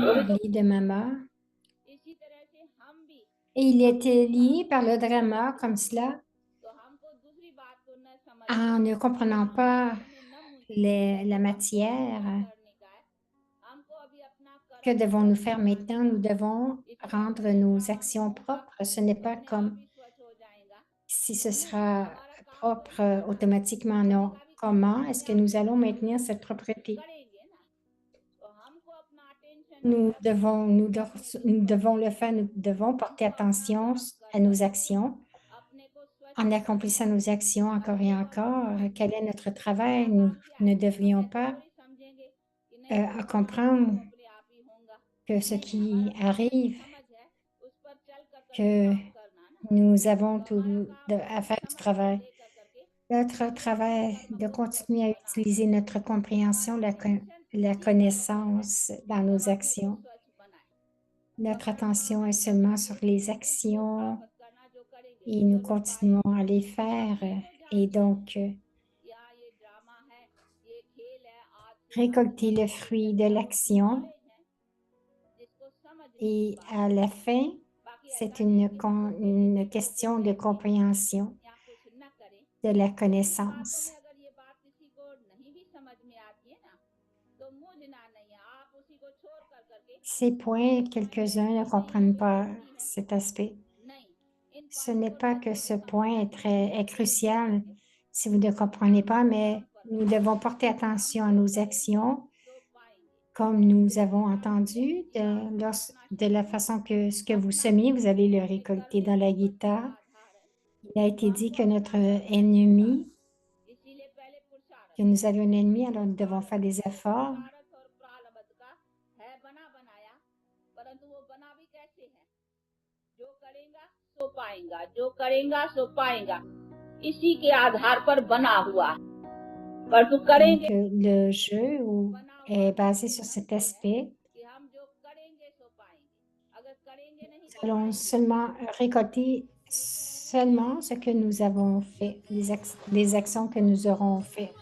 parler de Mama. Et il était lié par le drama comme cela, en ne comprenant pas la matière. Que devons-nous faire maintenant? Nous devons rendre nos actions propres. Ce n'est pas comme si ce sera propre automatiquement. Non. Comment est-ce que nous allons maintenir cette propreté? Nous devons le faire, nous devons porter attention à nos actions. En accomplissant nos actions encore et encore, quel est notre travail? Nous ne devrions pas comprendre que ce qui arrive, que nous avons à faire du travail. Notre travail de continuer à utiliser notre compréhension, la connaissance dans nos actions. Notre attention est seulement sur les actions et nous continuons à les faire. Et donc, récolter le fruit de l'action. Et à la fin, c'est une question de compréhension de la connaissance. Ces points, quelques-uns ne comprennent pas cet aspect. Ce n'est pas que ce point est crucial si vous ne comprenez pas, mais nous devons porter attention à nos actions, comme nous avons entendu, de la façon que ce que vous semiez, vous allez le récolter dans la guitare. Il a été dit que notre ennemi, que nous avions un ennemi, alors nous devons faire des efforts. Donc, le jeu est basé sur cet aspect. Nous allons seulement récolter seulement ce que nous avons fait, les actions que nous aurons faites.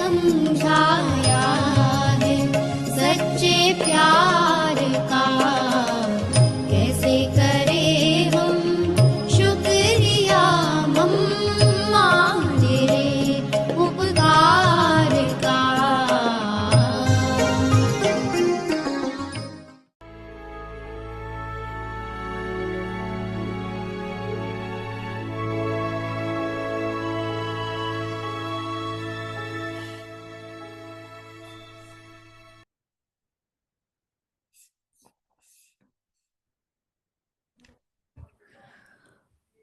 समझाया है सच्चे प्यार का कैसे करें हम शुक्रिया मम्मा तेरे उपकार का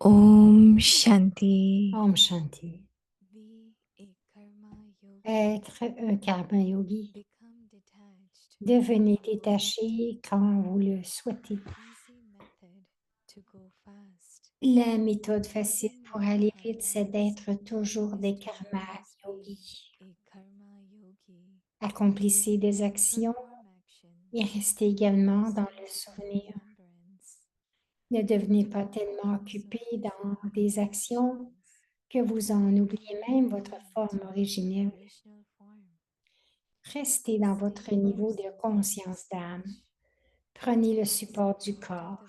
Om Shanti. Om Shanti. Être un karma yogi. Devenez détaché quand vous le souhaitez. La méthode facile pour aller vite, c'est d'être toujours des karma yogis. Accomplissez des actions et restez également dans le souvenir. Ne devenez pas tellement occupé dans des actions que vous en oubliez même votre forme originelle. Restez dans votre niveau de conscience d'âme. Prenez le support du corps.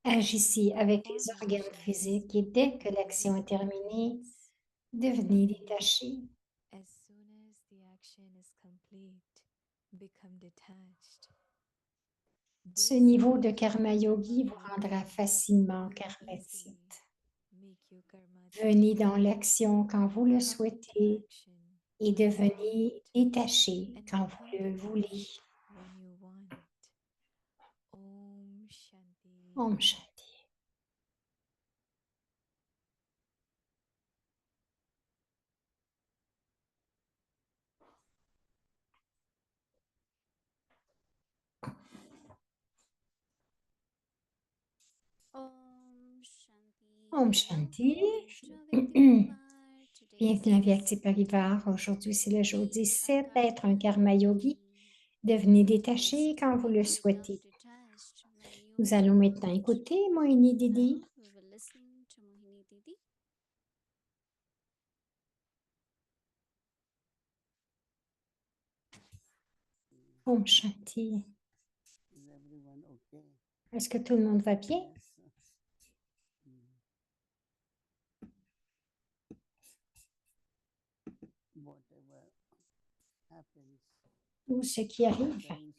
Agissez avec les organes physiques et dès que l'action est terminée, devenez détaché. Ce niveau de karma yogi vous rendra facilement karmatique. Venez dans l'action quand vous le souhaitez et devenez détaché quand vous le voulez. Om Shanti. Om Shanti. Bienvenue à Vyakti Parivar. Aujourd'hui, c'est le jour 17 d'être un karma yogi. Devenez détaché quand vous le souhaitez. Nous allons maintenant écouter Mohini Didi. Om Shanti. Is everyone okay? Est-ce que tout le monde va bien? Yes. Whatever happens, Tout ce qui arrive, sometimes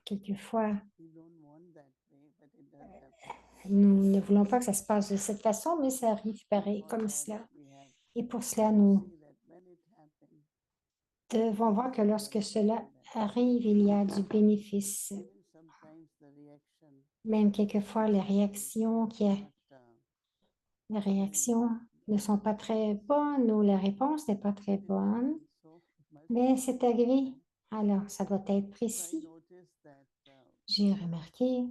quelquefois, we don't want that way, but it does happen. nous ne voulons pas que ça se passe de cette façon, mais ça arrive pareil, For comme that, cela. we have Et pour cela, to nous see that when it happens, devons voir que lorsque cela arrive, il y a du bénéfice. even sometimes the reaction Même quelquefois, les réactions not, les réactions ne sont pas très bonnes ou la réponse n'est pas très bonne, so it must mais be c'est arrivé. present. Alors, ça doit être So I précis. noticed that J'ai remarqué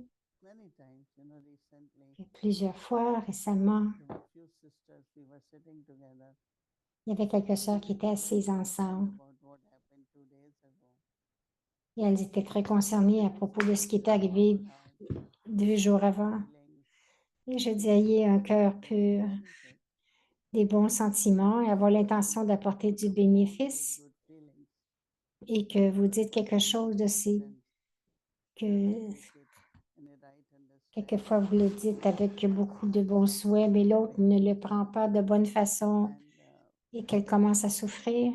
many times, recently, que plusieurs fois récemment, there were few sisters, we were sitting together, il y avait quelques sœurs qui étaient assises ensemble about what happened 2 days ago. et elles étaient très concernées à propos de ce qui est arrivé 2 jours avant. Feelings, Et je dis, ayez un cœur pur, benefit, des bons sentiments et avoir l'intention d'apporter du bénéfice good feelings, et que vous dites quelque chose de ces and que take it in a right understanding. quelquefois vous le dites avec beaucoup de bons souhaits, mais l'autre ne le prend pas de bonne façon And et qu'elle commence à souffrir.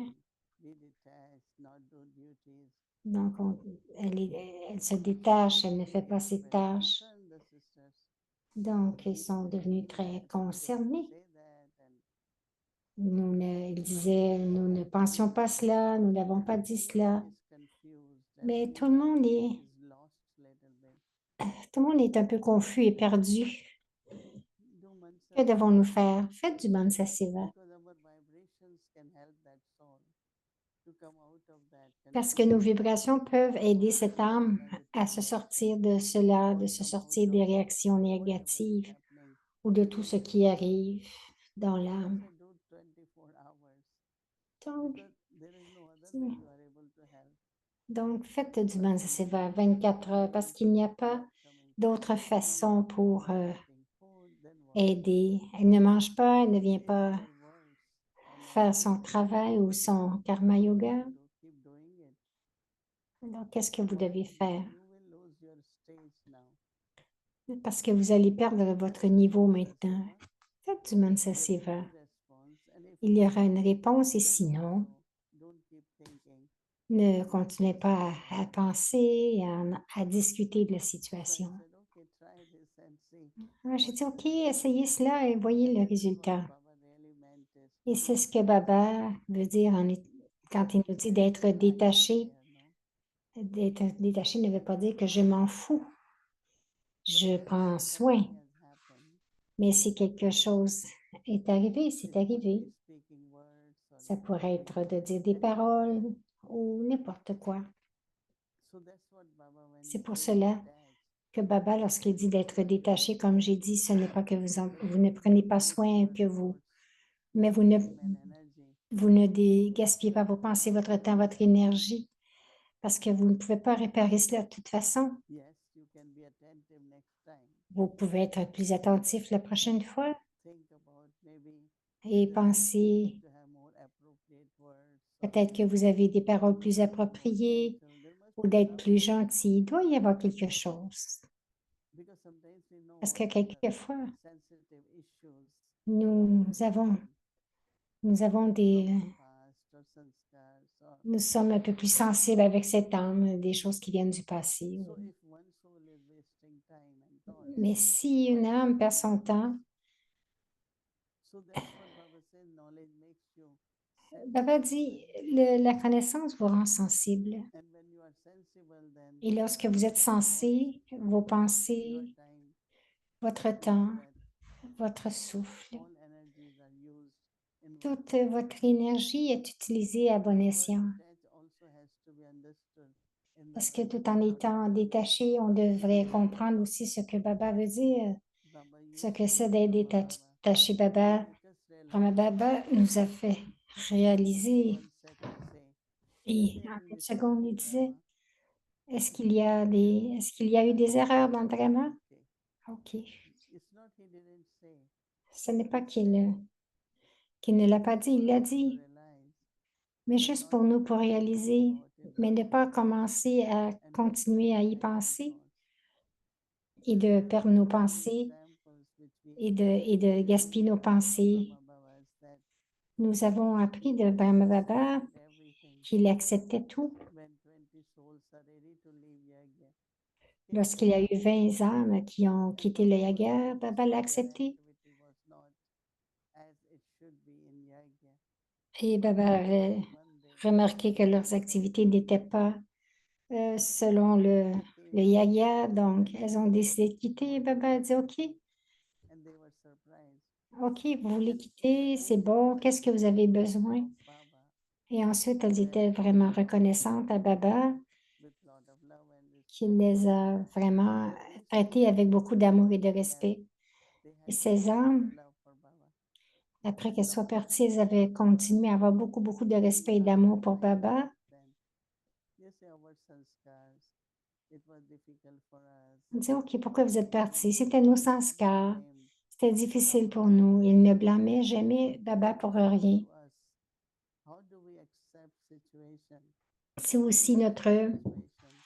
be detached, not do duties. Donc, elle se détache, elle ne fait pas ses tâches. Concern the sisters. Donc, ils sont devenus très concernés. Say that, and Ils disaient, nous ne pensions pas cela, nous n'avons pas dit cela. is confused. Mais tout le monde Is lost little bit. tout le monde est un peu confus et perdu. Do mantra Que devons-nous faire? Faites du Mansa Seva. because our vibrations can help that soul to come out of that. Parce que nos vibrations peuvent aider cette âme à se sortir de cela, de se sortir des réactions négatives ou de tout ce qui arrive dans l'âme. Do 24 hours Donc, because there is no other way you are able to help. faites du Mansa Seva 24 heures parce qu'il n'y a pas d'autre façon pour aider. Elle ne mange pas, elle ne vient pas faire son travail ou son karma yoga. Alors, qu'est-ce que vous devez faire? You will lose your stage now. Parce que vous allez perdre votre niveau maintenant. Faites du Mansa Seva. Response, and if Il y aura une réponse et sinon, don't keep thinking. ne continuez pas à penser et à discuter de la situation. Said, okay, try this and see. J'ai dit, OK, essayez cela et voyez le résultat. Baba really meant it. Et c'est ce que Baba veut dire quand il nous dit d'être détaché. D'être détaché ne veut pas dire que je m'en fous. Je prends soin. Mais si quelque chose est arrivé, c'est arrivé. Speaking words or Ça pourrait être de dire des paroles ou n'importe quoi. so that's what Baba when C'est he pour says cela detached, que Baba, lorsqu'il dit d'être détaché, comme j'ai dit, ce n'est pas que vous ne prenez pas soin que vous, mais vous ne gaspillez pas vos pensées, votre temps, votre énergie, parce que vous ne pouvez pas réparer cela de toute façon. yes, you can be attentive next time. Vous pouvez être plus attentif la prochaine fois Think about maybe et penser to have more appropriate words. peut-être que vous avez des paroles plus appropriées So there must ou d'être plus gentil. Il doit y avoir quelque chose. because sometimes we know Parce que what are the quelquefois, sensitive issues nous avons past or sanskars or nous sommes un peu plus sensibles avec cette âme, des choses qui viennent du passé. so if one soul is wasting time and thought. Mais si une âme perd son temps, So that's what Baba says, knowledge makes you Baba dit, la connaissance vous rend sensible. and when you are sensible then Et lorsque vous êtes sensé, vos pensées, your time, votre temps, votre souffle, all energies are used in toute votre énergie est utilisée à bon escient. that also has to be understood in Parce que tout en étant détaché, on devrait comprendre aussi ce que Baba veut dire, Baba ce que c'est d'être détaché. Baba, Brahma Baba nous a fait réaliser. Et en une seconde, il disait, est-ce qu'il y a eu des erreurs dans le drama? OK. Ce n'est pas qu'il ne l'a pas dit, il l'a dit. Mais juste pour nous, pour réaliser mais ne pas commencer à continuer à y penser et de perdre nos pensées et de gaspiller nos pensées. Nous avons appris de Brahma Baba qu'il acceptait tout. Lorsqu'il y a eu 20 âmes qui ont quitté le Yaga, Baba l'a accepté. Et Baba avait remarqué que leurs activités n'étaient pas selon le Yaga, donc elles ont décidé de quitter. Baba a dit, OK, vous voulez quitter, c'est bon, qu'est-ce que vous avez besoin? Et ensuite, elles étaient vraiment reconnaissantes à Baba, qu'il les a vraiment traités avec beaucoup d'amour et de respect. Et ces âmes, après qu'elles soient parties, elles avaient continué à avoir beaucoup, beaucoup de respect et d'amour pour Baba. On dit, OK, pourquoi vous êtes partis? C'était nos sanskars. C'était difficile pour nous. Ils ne blâmaient jamais Baba pour rien. C'est aussi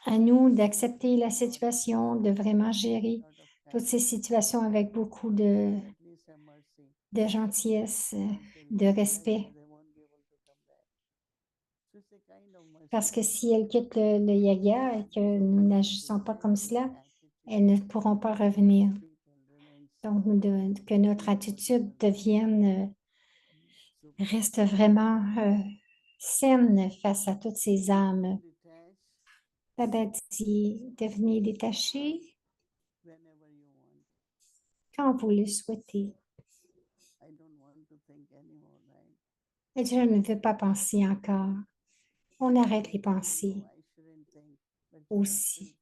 à nous d'accepter la situation, de vraiment gérer toutes ces situations avec beaucoup de gentillesse, de respect. Parce que si elles quittent le Yaga et que nous n'agissons pas comme cela, elles ne pourront pas revenir. Donc, que notre attitude reste vraiment saine face à toutes ces âmes. Baba dit, devenez détaché quand vous le souhaitez. Et je ne veux pas penser encore. On arrête les pensées aussi.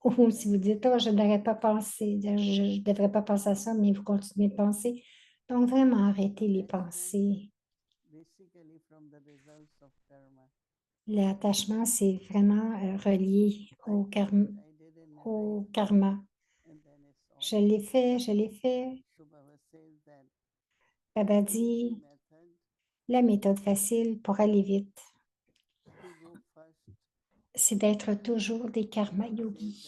Ou si vous dites, oh, je ne devrais pas penser, je ne devrais pas penser à ça, mais vous continuez de penser. Donc, vraiment arrêtez les pensées. L'attachement, c'est vraiment relié au karma. Je l'ai fait, je l'ai fait. Baba dit, la méthode facile pour aller vite, c'est d'être toujours des karma yogis.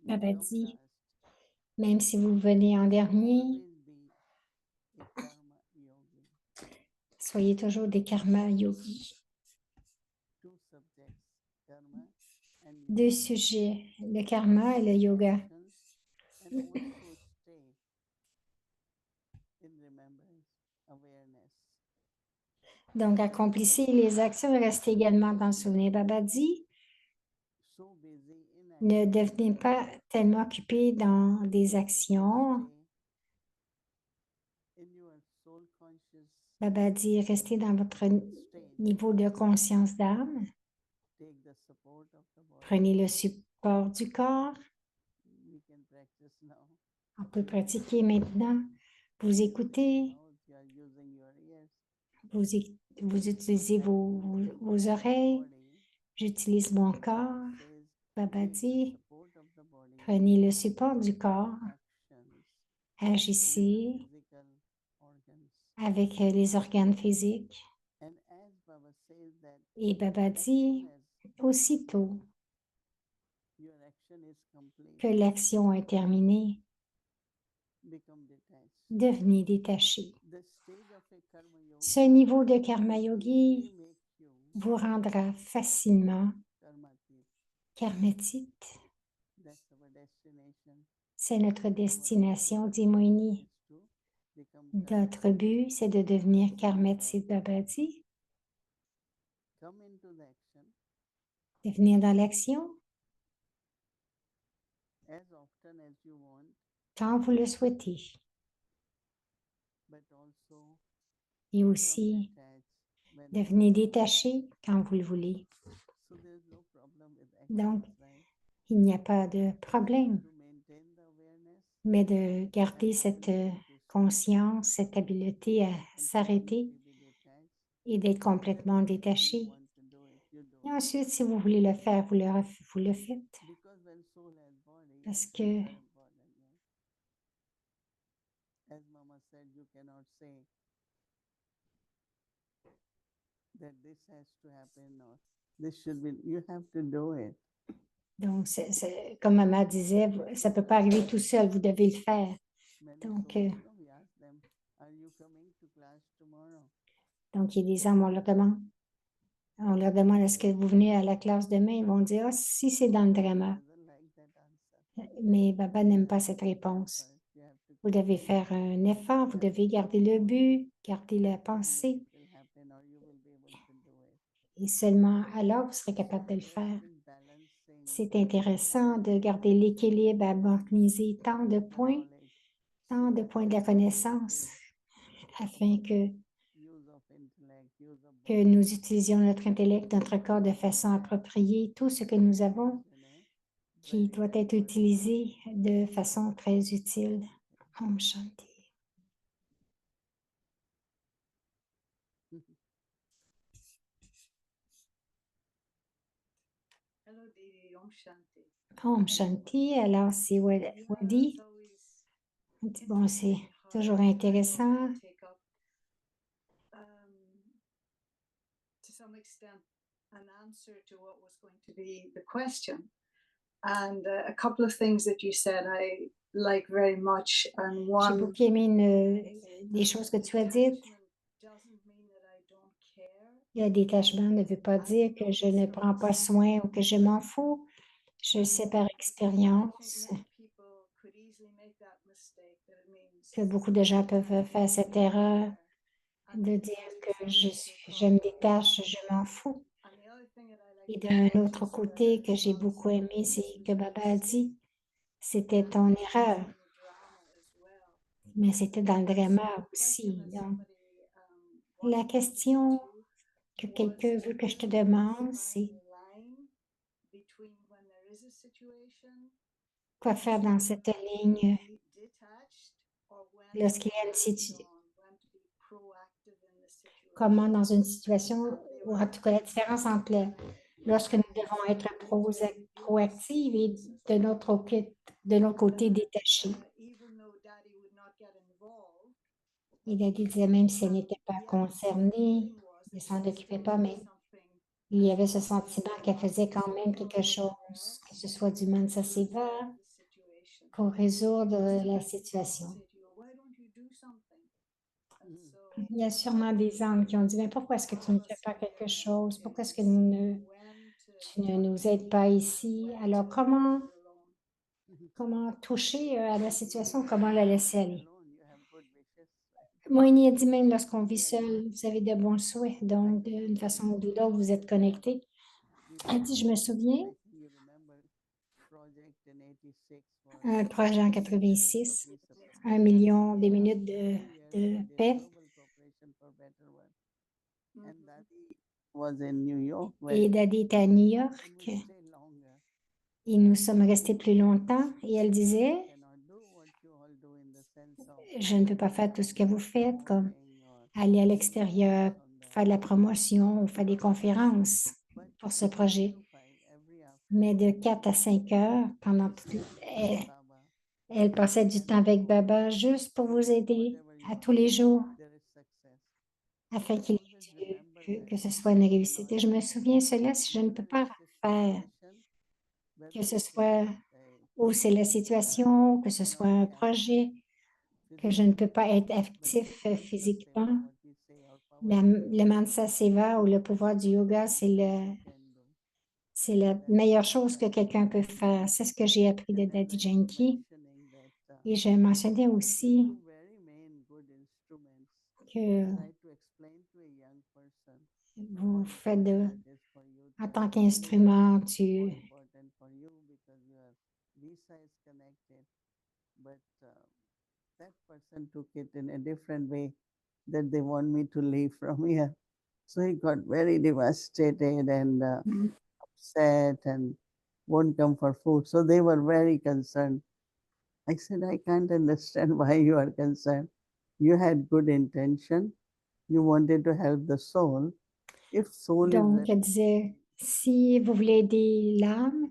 Baba dit, même si vous venez en dernier, soyez toujours des karma yogis. 2 sujets, le karma et le yoga. Donc, accomplissez les actions et restez également dans le souvenir. Baba dit, ne devenez pas tellement occupé dans des actions. Baba dit, restez dans votre niveau de conscience d'âme. Prenez le support du corps. On peut pratiquer maintenant. Vous écoutez. Vous utilisez vos oreilles. J'utilise mon corps. Baba dit, prenez le support du corps. Agissez avec les organes physiques. Et Baba dit, aussitôt que l'action est terminée, devenez détaché. Ce niveau de karma yogi vous rendra facilement karmatite. C'est notre destination, dit Moini. Notre but, c'est de devenir karmatite, Baba dit. De venir dans l'action quand vous le souhaitez. Et aussi, devenez détaché quand vous le voulez. Donc, il n'y a pas de problème, mais de garder cette conscience, cette habileté à s'arrêter et d'être complètement détaché. Et ensuite, si vous voulez le faire, vous le faites. Parce que that this has to happen or this should be, you have to do it. Donc, comme maman disait, ça ne peut pas arriver tout seul, vous devez le faire. Many Donc, souls, we ask them, are you coming to class tomorrow? donc, il y a des hommes, on leur demande est-ce que vous venez à la classe demain? Ils vont dire, ah, si c'est dans le drama. Doesn't like that answer. Mais Baba n'aime pas cette réponse. First, you have to Vous devez faire un effort, vous devez garder le but, garder la pensée, it will happen or you will be able to do it. et seulement alors vous serez capable de le faire. In balancing C'est intéressant de garder l'équilibre, à harmoniser tant de points de la connaissance, afin que use of intellect, use of que nous utilisions notre intellect, notre corps de façon appropriée, tout ce que nous avons qui doit être utilisé de façon très utile. Om Shanti. Hello, Didi. Om Shanti. Om Shanti, alors c'est Wadi. Bon, c'est toujours intéressant. To some extent, an answer to what was going to be the question. And a couple of things that you said I like very much. And J'ai one, beaucoup aimé des choses que tu as dites. doesn't mean that I don't care. Le détachement ne veut pas dire que je ne prends pas soin ou que je m'en fous. Je le sais par expérience Many people could easily make that mistake that it means que beaucoup de gens peuvent faire cette erreur de dire que je me détache, je m'en fous. And the other thing that I like Et d'un autre côté, que j'ai beaucoup aimé, c'est que Baba a dit, c'était ton erreur, drama as well. mais c'était dans le drama aussi. Donc, la question que quelqu'un veut que je te demande, c'est quoi faire dans cette ligne lorsqu'il y a une situation, comment dans une situation, ou en tout cas la différence entre lorsque nous devons être proactifs et de notre côté détachés. Et Daddy disait même si elle n'était pas concernée, elle ne s'en occupait pas, mais il y avait ce sentiment qu'elle faisait quand même quelque chose, que ce soit du Mansa Seva, pour résoudre la situation. Il y a sûrement des âmes qui ont dit, mais pourquoi est-ce que tu ne fais pas quelque chose? Pourquoi est-ce que tu ne nous aides pas ici? Alors, comment toucher à la situation? Comment la laisser aller? alone, you have good wishes. Moïni a dit même lorsqu'on vit seul, vous avez de bons souhaits. Donc, d'une façon ou d'une autre, vous êtes connecté. Elle dit, je me souviens, You remember project in 86 was un projet en 86, 1 million de minutes de paix. Global Cooperation for Better World. And Daddy was in New York when Et Daddy était à New York. we stay longer. Et nous sommes restés plus longtemps. Et elle disait, Cannot do what you all do in the sense of je ne peux pas faire tout ce que vous faites, comme promoting or aller à l'extérieur, faire de la promotion ou faire des conférences pour ce projet. 5 every afternoon Mais de 4 à 5 heures, pendant Baba, elle passait du temps avec Baba juste pour vous aider à tous les jours there is success. afin que ce soit une réussite. Et je me souviens cela, si je ne peux pas faire, que ce soit où c'est la situation, que ce soit un projet, que je ne peux pas être actif physiquement. Le Mansa Seva ou le pouvoir du yoga, c'est la meilleure chose que quelqu'un peut faire. C'est ce que j'ai appris de Daddy Janki. Et je mentionnais aussi que vous faites en tant qu'instrument, that person took it in a different way that they want me to leave from here. So he got very devastated and upset and won't come for food. So they were very concerned. I said, I can't understand why you are concerned. You had good intention. You wanted to help the soul. If soul donc, is elle disait, si vous voulez aider l'âme,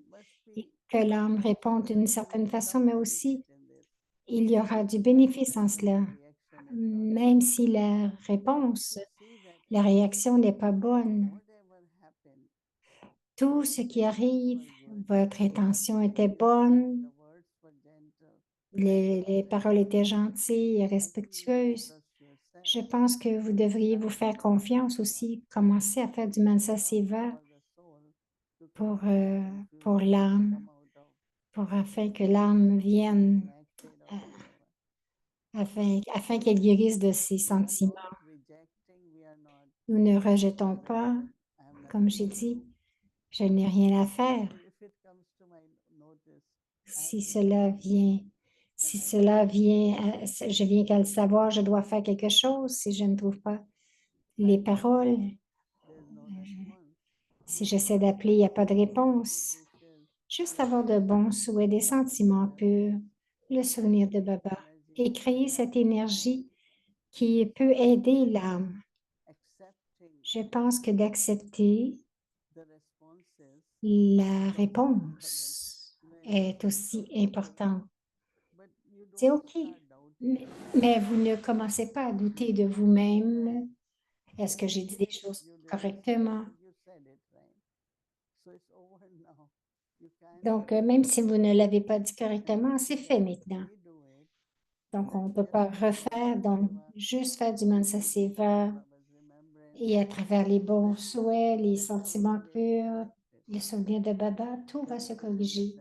et que l'âme réponde d'une certaine façon, mais aussi, il y aura du bénéfice en cela, même si la réponse La réaction n'est pas bonne. whatever happened, Tout ce qui arrive, was good. votre intention était bonne, The words were gentle. les paroles étaient gentilles et respectueuses. Trust Je yourself. pense que vous devriez vous faire confiance aussi, commencer à faire du Mansa Seva For the soul to pour, come out and pour purify, l'âme, come out of afin que l'âme vienne, neglected or whatever. afin qu'elle guérisse de ses We are sentiments. not rejecting, we are not Nous ne rejetons pas, I'm not comme j'ai dit, je n'ai rien à faire. if it comes to my notice, Si cela vient, je viens qu'à le savoir, je dois faire quelque chose. Si je ne trouve pas les paroles, there's no response. si j'essaie d'appeler, il n'y a pas de réponse. Juste avoir de bons souhaits, des sentiments purs, le souvenir de Baba et créer cette énergie qui peut aider l'âme. Accepting Je pense que d'accepter the responses, la réponse est aussi important. but you C'est don't OK, start doubting. mais vous ne commencez pas à douter de vous-même. Est-ce que j'ai dit des choses You did correctement? you said it right. So it's over now. You can't Donc, même si vous ne l'avez pas dit correctement, c'est fait maintenant. redo it. Donc, on ne peut pas refaire. Donc, juste faire du Mansa Seva Baba's remembrance, et à travers les bons souhaits, les sentiments purs, les souvenirs de Baba, tout va se corriger.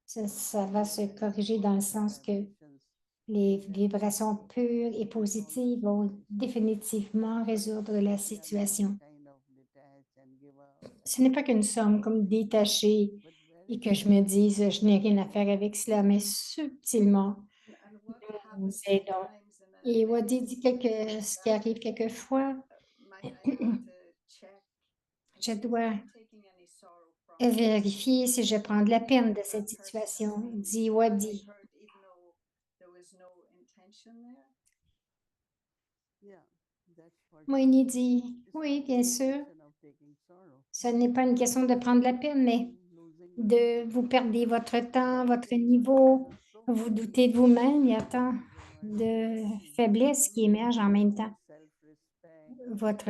sense of Ça va se corriger dans le sens que vibrations. les vibrations pures et positives vont définitivement résoudre la situation. Kind of detach and give up. Ce n'est pas que nous sommes comme détachés But et very que je me dise, je n'ai rien à faire avec cela, mais subtilement, And what nous happens aidons. sometimes, and Et maybe Wadi this dit is something ce qui arrive quelquefois, might I have to check and je see if dois I'm taking any sorrow from it. vérifier si je prends de la peine de cette That person situation, has been dit Wadi. hurt even though there was no intention there. yeah, that's what Moïni dit, it's oui, not bien a sûr, question of taking sorrow. ce n'est pas une question de prendre la peine, mais Losing de vous perdre votre temps, votre niveau, vous doutez de vous-même, il y a tant de faiblesses qui émergent en même temps.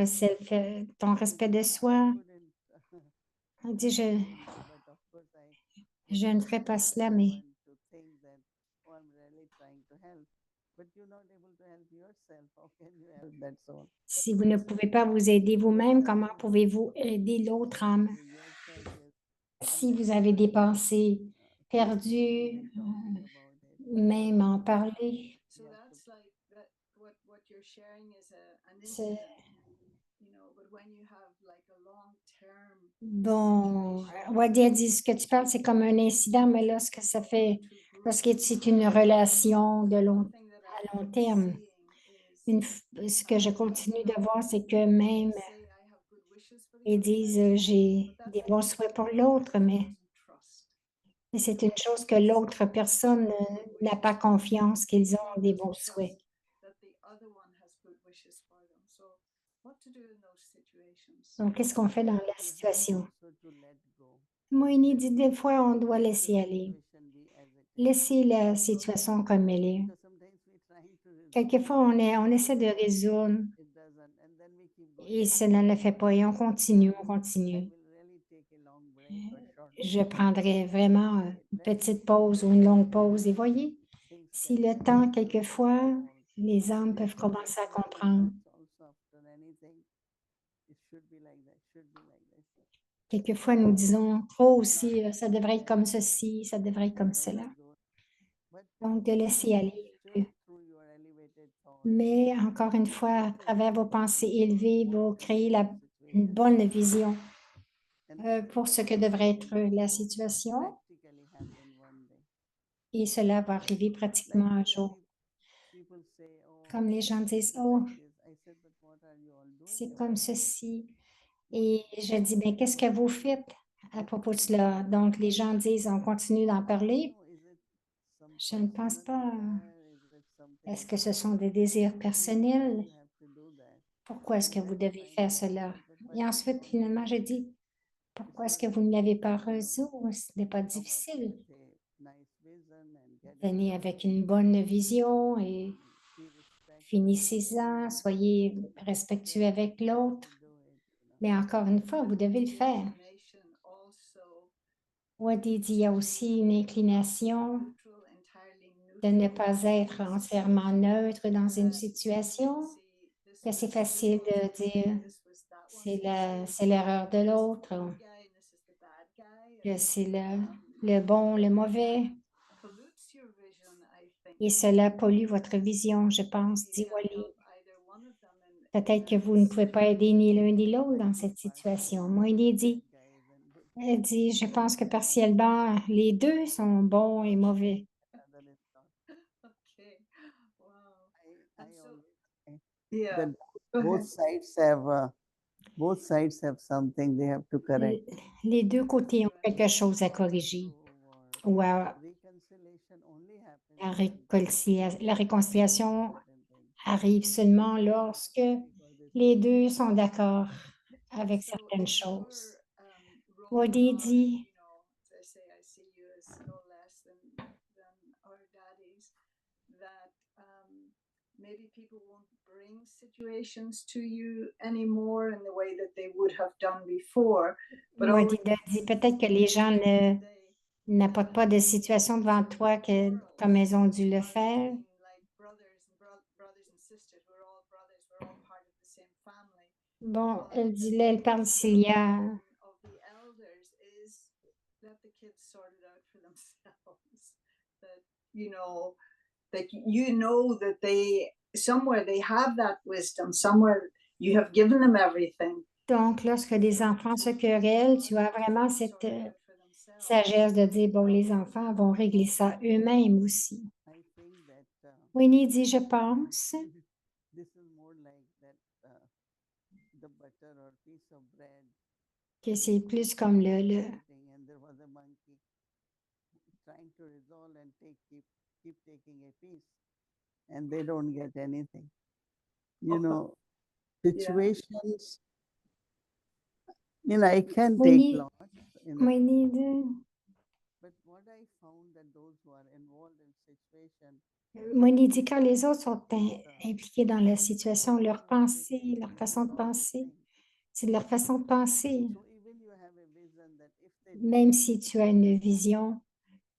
self-respect. Ton respect de soi. Couldn't On dit, but of course je ne ferai pas cela, mais to think that oh, I'm really trying to help, but you're not able to help yourself. How can you help that soul? si vous ne pouvez pas vous aider vous-même, comment pouvez-vous aider l'autre âme? Yourself is Si vous avez des pensées perdues, talking about it. même en parler, So that's like that. What you're sharing is an c'est incident, but when you have like a long-term bon. situation, Wadia dit, ce que tu parles, c'est comme un incident, mais lorsque ça fait, two groups, lorsque c'est une relation de long, something that à long I'm terme, seeing ce que je continue de voir, c'est que même say I have good wishes for the ils other disent, person, j'ai but that's des like bons a souhaits pour sign l'autre, that person mais doesn't trust. c'est une chose que l'autre personne n'a pas confiance qu'ils ont des bons souhaits. That the other one has good wishes for them. So what to do in those situations? Donc, qu'est-ce qu'on fait dans la situation? So to let go. Moïni dit, des fois, on doit laisser aller, Situation be as it is. laisser la situation comme elle est. Because sometimes we're trying to resolve, Quelquefois, on essaie de résoudre it doesn't, and then we keep going. et cela ne le fait pas et on continue, on I continue. will really take a long break or short Je prendrai vraiment une petite pause ou une longue pause. Et voyez, things si can le temps, quelquefois, les âmes peuvent commencer à comprendre. also after anything. It should be like that, should be like this. Quelquefois, nous disons trop aussi, ça devrait être comme ceci, ça devrait être comme cela. But Donc, de laisser aller un peu. through your elevated thoughts, Mais encore une fois, à travers vos pensées élevées, vous créez une bonne vision pour ce que devrait être la situation practically happen one day. et cela va arriver pratiquement un jour. People say, oh, Comme les gens disent, oh, like this. I said, but what are you all doing? c'est comme ceci. Et je dis, mais qu'est-ce que vous faites à propos de cela? Donc, les gens disent, on continue d'en parler. Oh, is it some Je ne pense personal pas. desire? Is it something Est-ce que ce sont des désirs personnels? you have to do that? Pourquoi est-ce que vous devez faire cela? Et ensuite, finalement, je dis, pourquoi est-ce que vous It's ne l'avez pas résolu? Ce n'est pas difficile. a nice vision and get Venez avec une bonne vision et be respect finissez-en, soyez respectueux avec l'autre. do it, Mais encore une fois, vous devez le faire. Inclination also Wadi dit, il y a aussi une inclination neutral, entirely de ne neutral. pas être entièrement neutre dans une situation, This que c'est was facile this de one's mistake, dire this was that one's mistake, c'est l'erreur de this is the l'autre, good guy and this is the bad guy, que and c'est le bon, le mauvais. pollutes your vision, I think. Et cela pollue votre vision, je pense, You dit can't Wally. help either one of them in Peut-être que a vous ne pouvez pas aider ni l'un ni l'autre dans Maybe cette partially situation. both Moi, il the dit, bad guys and good elle dit, je pense que partiellement, les deux sont bons et mauvais. other is not. Okay, wow. I And so, always say yeah, that go both ahead. sides have something they have to correct. Les deux côtés ont quelque chose à corriger ou à Reconciliation only happens la when la réconciliation certain things. arrive seulement lorsque Because it's les deux sont d'accord avec So certaines in choses. your role Wadi now, dit, as I say, I see you as no less than our daddies, that maybe people won't bring situations to you anymore in the way that they would have done before. But Wadi always dit peut-être que les gens today, n'apportent pas de situation devant toi comme elles ont dû le faire. like brothers and sisters, we're all brothers, we're all part of the same family. Bon, elle dit là, elle parle s'il y a Of the elders is let the kids sort it out for themselves. That that they somewhere they have that wisdom, somewhere you have given them everything. donc, lorsque des enfants se querellent, tu as vraiment cette sagesse de dire, bon, les enfants vont régler ça eux-mêmes aussi. I think that Winnie dit, je pense this is more like that the butter or piece of bread. que c'est plus comme And there was a monkey trying to resolve and keep taking a piece, and they don't get anything. You know, situations. I can take Winnie, loss in the Winnie dit, but what I found that those who are involved in situation, Winnie dit quand les autres sont impliqués dans la situation, leur pensée, leur façon de penser, c'est leur façon de penser. so even you have a vision that if they do Même si tu as une vision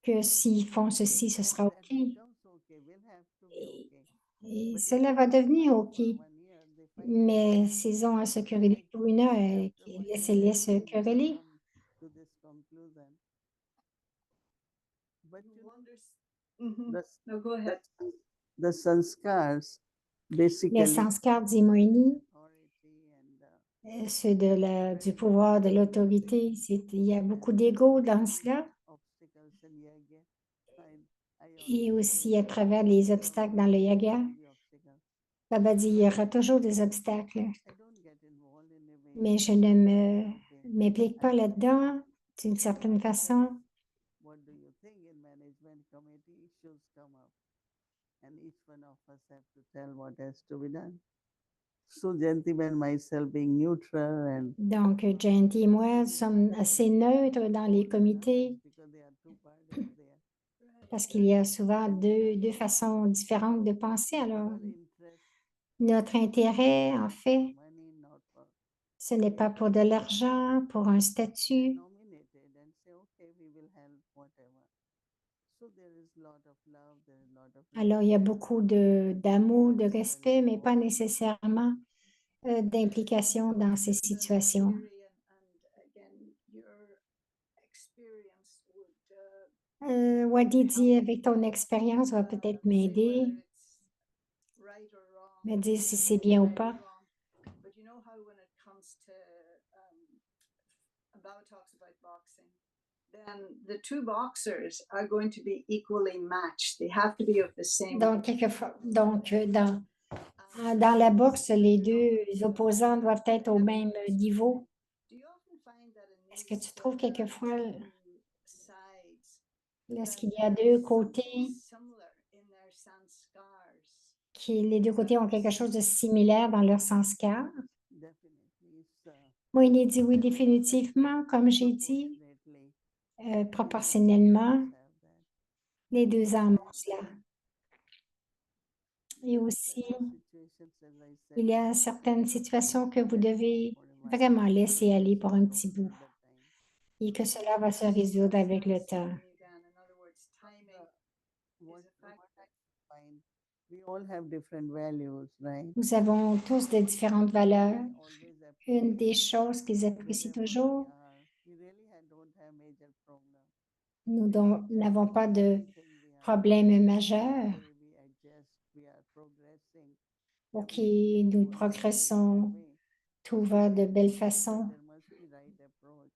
que s'ils font ceci, ce sera that OK. becomes okay, will have to be Et, okay. et But if cela they va devenir fight OK. for 1 year, they fight Mais s'ils ont à se quereller pour une heure, after 1 year, laissez-les se they just quereller. come to this conclusion. But Mhm. the, No, go ahead. the sanskars Les basically sanskars d'Imoini, authority and ceux du pouvoir, de l'autorité, il y a beaucoup d'ego dans cela. obstacles in yoga. Et aussi à travers les obstacles dans le yoga. Baba dit, il y aura toujours des obstacles. Mais je ne m'implique pas là-dedans d'une certaine façon. What do you think in management committee issues come up? And each one of us have to tell what has to be done. So Jayanti and myself being neutral and Donc, Jayanti et moi sommes assez neutres dans les comités because there are two parties there. parce qu'il y a souvent deux façons différentes de penser. Alors, Our interest, notre intérêt, en fait, money not for ce n'est pas pour de l'argent, pour un statut. nominated and say, okay, we will help whatever. So there is lot of love, there is lot of Alors, il y a beaucoup d'amour, de respect, mais pas nécessairement d'implication dans ces situations. Wadi dit, avec ton expérience, va peut-être m'aider, me dire si c'est bien ou pas. But you know how when it comes to Baba talks about boxing, then the two boxers are going to be equally matched. They have to be of the same. Donc, quelquefois, dans la boxe, les deux opposants doivent être au même niveau. Est-ce que tu trouves quelquefois, lorsqu'il y a deux côtés, les deux côtés ont quelque chose de similaire dans leur sanskar? definitely it's Moi, il dit oui, définitivement, comme j'ai dit, proportionately proportionnellement, have that. les deux âmes ont cela. Et aussi, Certain situations, as I said, il y a certaines situations que vous devez vraiment laisser aller pour un petit bout all the time. et que cela va se résoudre avec le temps. Again, in other words, timing What, is a what factor. I find, we all have different values, right? Nous avons tous de différentes valeurs. Always Une des appreciate choses qu'ils apprécient wherever we toujours, are. We really don't have major problems. nous n'avons pas de Everything we are problèmes majeurs. okay, we adjust, we are progressing. OK, Everything is nous going in a very progressons, good way. tout va de belle But façon. there must be right approach.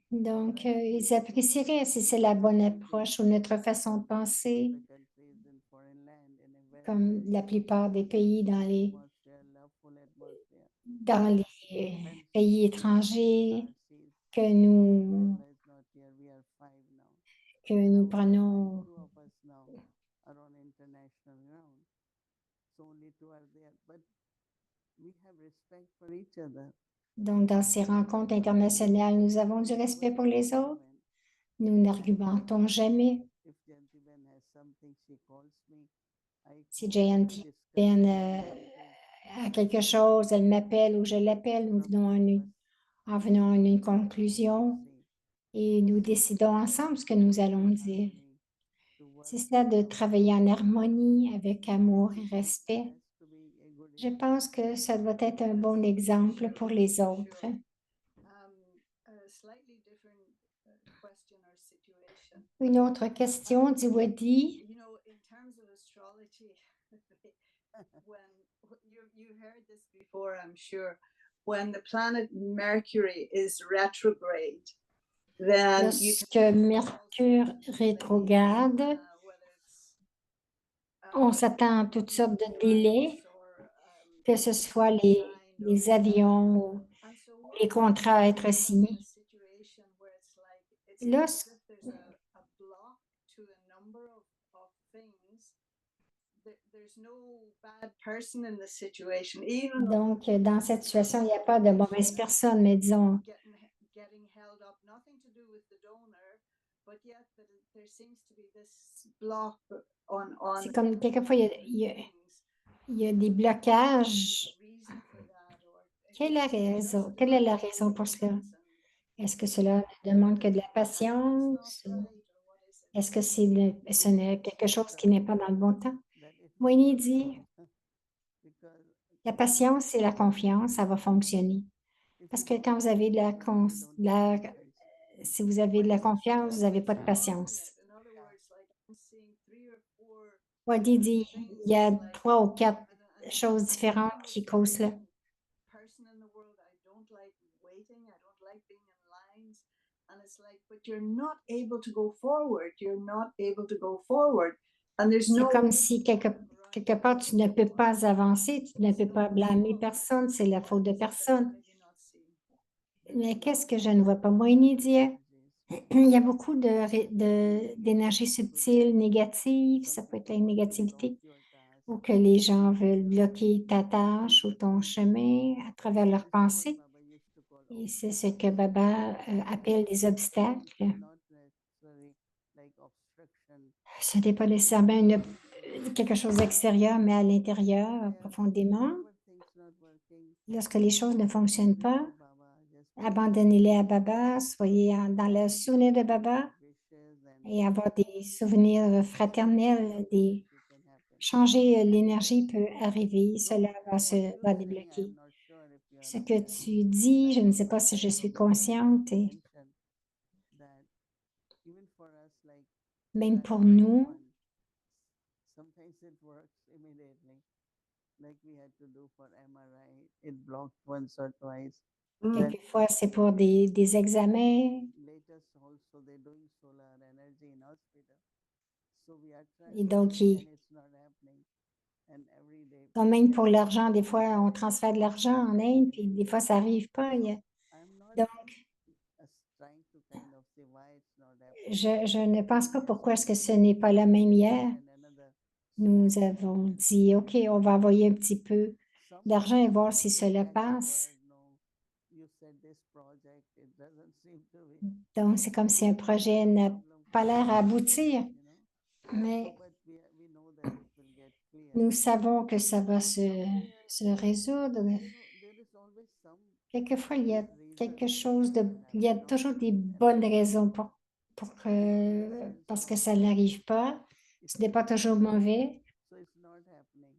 Donc, ils apprécieraient si c'est la bonne approche ou notre façon de penser, The countries in foreign land in a very comme la plupart des pays atmosphere, loveful atmosphere. dans les Friends pays with étrangers RCs. que nous, Paula is not here. We are five now. que nous Now prenons. two of us now are on international ground. So only two are there. But we have respect for each other. Donc, dans ces rencontres internationales, nous avons du respect pour les autres. Nous n'argumentons jamais. If Jayanti Ben has something, she calls me. I Si call, Jayanti discuss Ben issues. a quelque chose, elle m'appelle ou je l'appelle, nous venons en venant à une conclusion et nous décidons ensemble ce que nous allons dire. C'est cela de travailler en harmonie avec amour et respect. Je pense que ça doit être un bon exemple pour les autres. A slightly different question or situation. Une autre question, dit Wadi. You know, in terms of astrology, when you heard this before, I'm sure, when the planet Mercury is retrograde, then you Lorsque can Mercure rétrograde, whether it's on s'attend à toutes sortes de délais, que ce soit les avions ou les contrats à être signés. Lorsque Donc, dans cette situation, il n'y a pas de mauvaise personne, mais disons, c'est comme quelquefois, il y a des blocages. Quelle est la raison pour cela? Est-ce que cela ne demande que de la patience? Est-ce que ce n'est quelque chose qui n'est pas dans le bon temps? Moïni dit, la patience et la confiance, ça va fonctionner. Parce que quand vous avez si vous avez de la confiance, vous n'avez pas de patience. Wadi dit, il y a 3 ou 4 choses différentes qui causent cela. C'est comme si quelque part, tu ne peux pas avancer, tu ne peux pas blâmer personne, c'est la faute de personne. Mais qu'est-ce que je ne vois pas? Moi, il y a beaucoup d'énergie subtile, négative, ça peut être la négativité, ou que les gens veulent bloquer ta tâche ou ton chemin à travers leurs pensées. Et c'est ce que Baba appelle des obstacles. Ce n'est pas nécessairement quelque chose d'extérieur, mais à l'intérieur, profondément. Lorsque les choses ne fonctionnent pas, abandonnez-les à Baba, soyez dans le souvenir de Baba et avoir des souvenirs fraternels, changer l'énergie peut arriver, cela va débloquer. Ce que tu dis, je ne sais pas si je suis consciente, et même pour nous, quelquefois c'est pour des examens. Et donc, même pour l'argent, des fois, on transfère de l'argent en Inde, puis des fois, ça n'arrive pas. Donc, je ne pense pas pourquoi est-ce que ce n'est pas la même hier. Nous avons dit, OK, on va envoyer un petit peu d'argent et voir si cela passe. Donc, c'est comme si un projet n'a pas l'air à aboutir. Mais Nous savons que ça va se résoudre. there is always some Quelquefois, il y a reason quelque why chose de, it il y a happens. toujours des bonnes raisons parce que ça n'arrive pas. Ce n'est pas toujours mauvais. So it's not happening.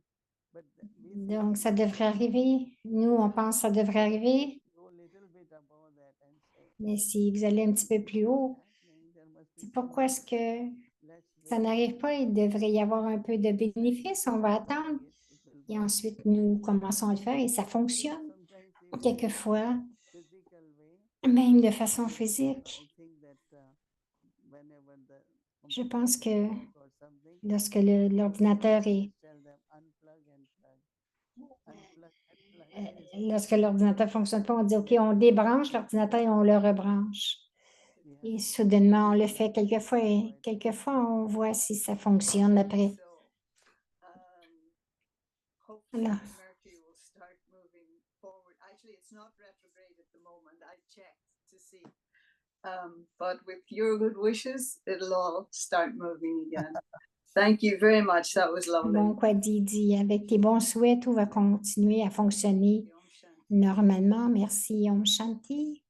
But we Donc, think ça devrait arriver. Nous, on pense que ça devrait arriver. go little bit above that and say, Mais si vous allez un petit peu plus haut, happening, there must be c'est some pourquoi est-ce que let's ça wait. n'arrive pas? Il devrait y avoir un peu de bénéfice. On va attendre. It will Et work. ensuite, nous commençons à le faire et ça So fonctionne. sometimes even Quelquefois, physical way, même de façon I physique. think that whenever the Je computer pense que doesn't work or something, lorsque l'ordinateur est tell them unplug and plug. Unplug and plug. lorsque l'ordinateur ne fonctionne pas, on dit OK, on débranche l'ordinateur et on le rebranche. Yeah. Et soudainement, on le fait quelquefois et quelquefois, on voit si ça fonctionne après. Hopefully Alors, Mercury will start moving forward. Actually, it's not retrograde at the moment. I checked to see. But with your good wishes, it'll all start moving again. Thank you very much. That was lovely. bon, quoi dit, avec tes bons souhaits, tout va continuer à fonctionner normalement. Merci, Om Shanti.